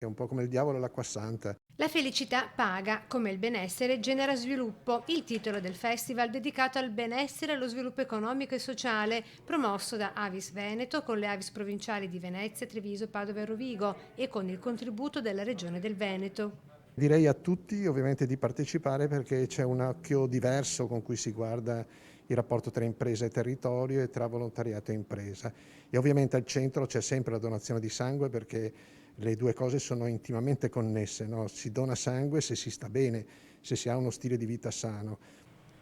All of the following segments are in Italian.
È un po' come il diavolo e l'acqua santa. La felicità paga, come il benessere genera sviluppo, il titolo del festival dedicato al benessere e allo sviluppo economico e sociale, promosso da Avis Veneto con le Avis provinciali di Venezia, Treviso, Padova e Rovigo e con il contributo della Regione del Veneto. Direi a tutti ovviamente di partecipare perché c'è un occhio diverso con cui si guarda il rapporto tra impresa e territorio e tra volontariato e impresa. E ovviamente al centro c'è sempre la donazione di sangue perché le due cose sono intimamente connesse, no? Si dona sangue se si sta bene, se si ha uno stile di vita sano.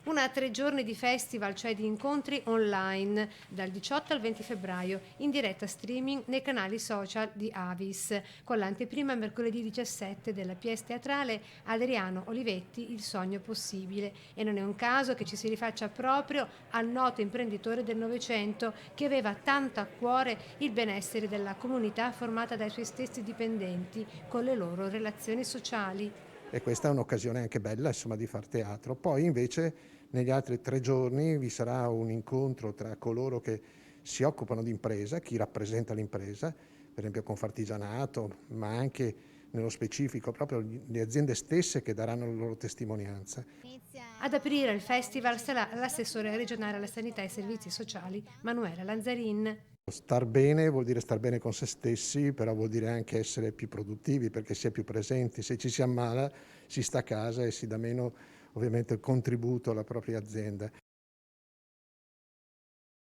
Una 3 giorni di festival, cioè di incontri online, dal 18 al 20 febbraio, in diretta streaming nei canali social di Avis, con l'anteprima mercoledì 17 della pièce teatrale Adriano Olivetti, Il sogno possibile. E non è un caso che ci si rifaccia proprio al noto imprenditore del Novecento che aveva tanto a cuore il benessere della comunità formata dai suoi stessi dipendenti, con le loro relazioni sociali. E questa è un'occasione anche bella, insomma, di far teatro. Poi invece negli altri 3 giorni vi sarà un incontro tra coloro che si occupano di impresa, chi rappresenta l'impresa, per esempio Confartigianato, ma anche nello specifico proprio le aziende stesse che daranno la loro testimonianza. Ad aprire il festival sarà l'assessore regionale alla sanità e servizi sociali Manuela Lanzarin. Star bene vuol dire star bene con se stessi, però vuol dire anche essere più produttivi perché si è più presenti. Se ci si ammala si sta a casa e si dà meno ovviamente contributo alla propria azienda.